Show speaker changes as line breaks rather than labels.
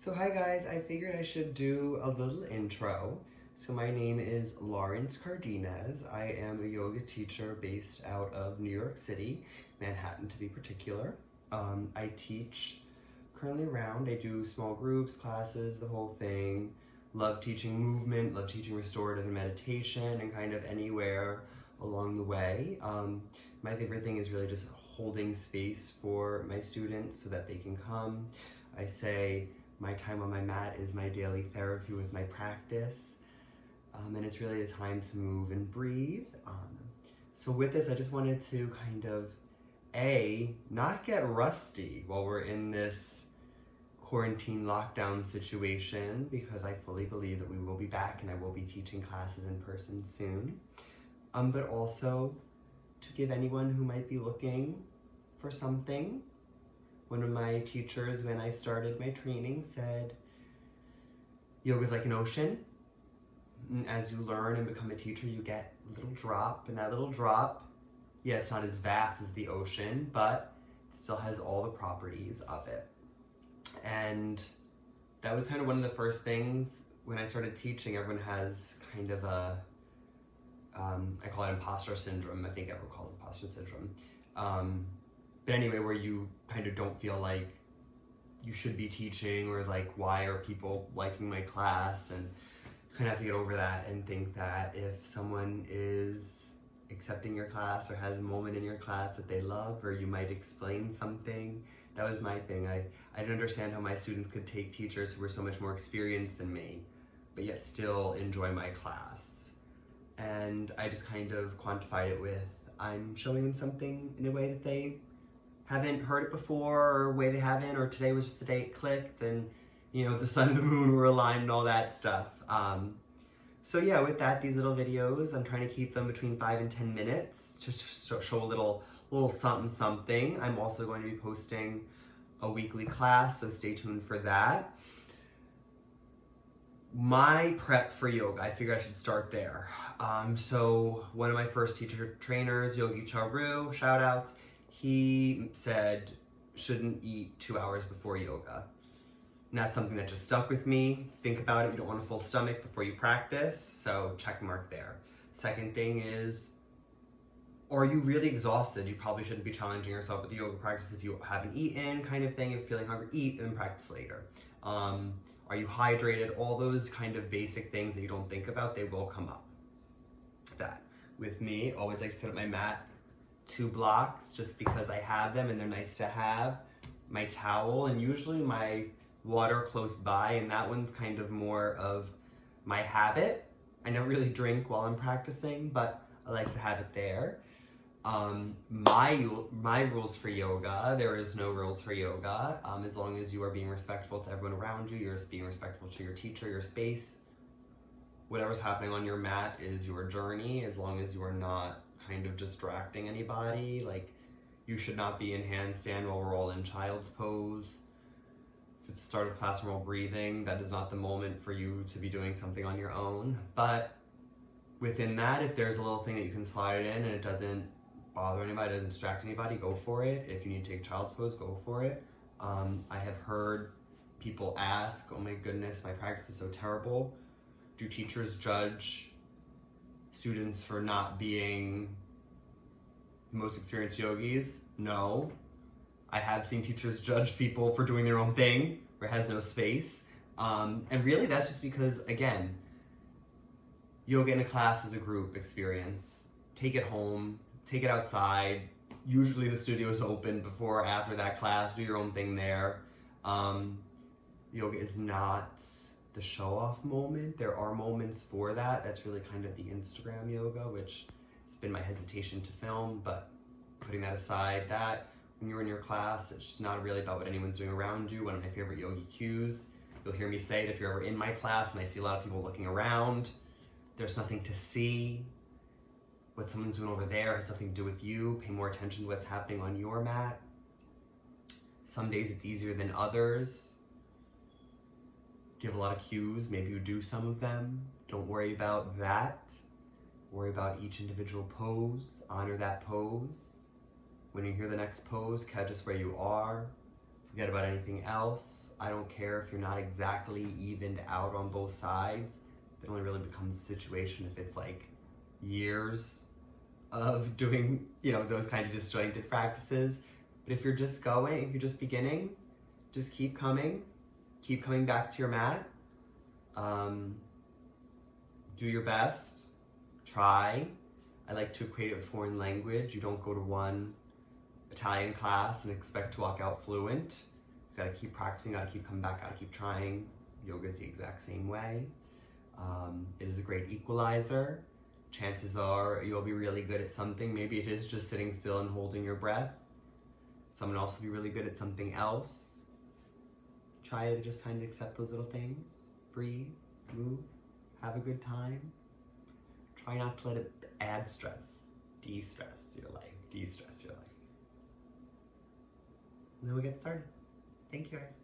So hi guys, I figured I should do a little intro. So my name is Lawrence Cardenas. I am a yoga teacher based out of New York City, Manhattan to be particular. I teach currently around. I do small groups, classes, the whole thing. Love teaching movement, love teaching restorative and meditation, and kind of anywhere along the way. My favorite thing is really just holding space for my students so that they can come. I say my time on my mat is my daily therapy with my practice, and it's really a time to move and breathe. So with this, I just wanted to kind of, not get rusty while we're in this quarantine lockdown situation, because I fully believe that we will be back and I will be teaching classes in person soon, but also to give anyone who might be looking for something. One of my teachers, when I started my training, said, yoga is like an ocean. And as you learn and become a teacher, you get a little drop, and that little drop, yeah, it's not as vast as the ocean, but it still has all the properties of it. And that was kind of one of the first things when I started teaching. Everyone has kind of a, I call it imposter syndrome. I think everyone calls it imposter syndrome. But anyway, where you kind of don't feel like you should be teaching, or like, why are people liking my class? And kind of have to get over that and think that if someone is accepting your class or has a moment in your class that they love, or you might explain something. That was my thing. I didn't understand how my students could take teachers who were so much more experienced than me, but yet still enjoy my class. And I just kind of quantified it with, I'm showing them something in a way that they haven't heard it before, or a way they haven't, or today was just the day it clicked, and you know, the sun and the moon were aligned and all that stuff. So yeah, with that, these little videos, I'm trying to keep them between 5 and 10 minutes, just to show a little something. I'm also going to be posting a weekly class, so stay tuned for that. My prep for yoga, I figured I should start there. So one of my first teacher trainers, Yogi Charu, shout outs, he said, shouldn't eat 2 hours before yoga. And that's something that just stuck with me. Think about it, you don't want a full stomach before you practice, so check mark there. Second thing is, are you really exhausted? You probably shouldn't be challenging yourself with the yoga practice if you haven't eaten, kind of thing. If you're feeling hungry, eat and practice later. Are you hydrated? All those kind of basic things that you don't think about, they will come up. That, with me, always like to sit at my mat, 2 blocks, just because I have them and they're nice to have. My towel, and usually my water close by, and that one's kind of more of my habit. I never really drink while I'm practicing, but I like to have it there. My rules for yoga, there is no rules for yoga. As long as you are being respectful to everyone around you, you're being respectful to your teacher, your space. Whatever's happening on your mat is your journey, as long as you are not kind of distracting anybody. Like, you should not be in handstand while we're all in child's pose. If it's the start of class and we're all breathing, that is not the moment for you to be doing something on your own. But within that, if there's a little thing that you can slide it in and it doesn't bother anybody, doesn't distract anybody, go for it. If you need to take child's pose, go for it. I have heard people ask, oh my goodness, my practice is so terrible. Do teachers judge students for not being the most experienced yogis? No. I have seen teachers judge people for doing their own thing, where it has no space. And really that's just because, again, yoga in a class is a group experience. Take it home, take it outside. Usually the studio is open before or after that class. Do your own thing there. Yoga is not the show-off moment. There are moments for that. That's really kind of the Instagram yoga, which has been my hesitation to film, but putting that aside, that when you're in your class, it's just not really about what anyone's doing around you. One of my favorite yogi cues, you'll hear me say it if you're ever in my class and I see a lot of people looking around, there's nothing to see. What someone's doing over there has nothing to do with you. Pay more attention to what's happening on your mat. Some days it's easier than others. Give a lot of cues, maybe you do some of them. Don't worry about that. Worry about each individual pose, honor that pose. When you hear the next pose, catch us where you are. Forget about anything else. I don't care if you're not exactly evened out on both sides. It only really becomes a situation if it's like years of doing, those kind of disjointed practices. But if you're just going, if you're just beginning, just keep coming back to your mat. Do your best, try. I like to equate it with foreign language. You don't go to one Italian class and expect to walk out fluent. You gotta keep practicing, gotta keep coming back, gotta keep trying. Yoga is the exact same way. It is a great equalizer. Chances are you'll be really good at something. Maybe it is just sitting still and holding your breath. Someone else will be really good at something else. Try to just kind of accept those little things. Breathe, move, have a good time. Try not to let it add stress. De-stress your life. De-stress your life. And then we'll get started. Thank you guys.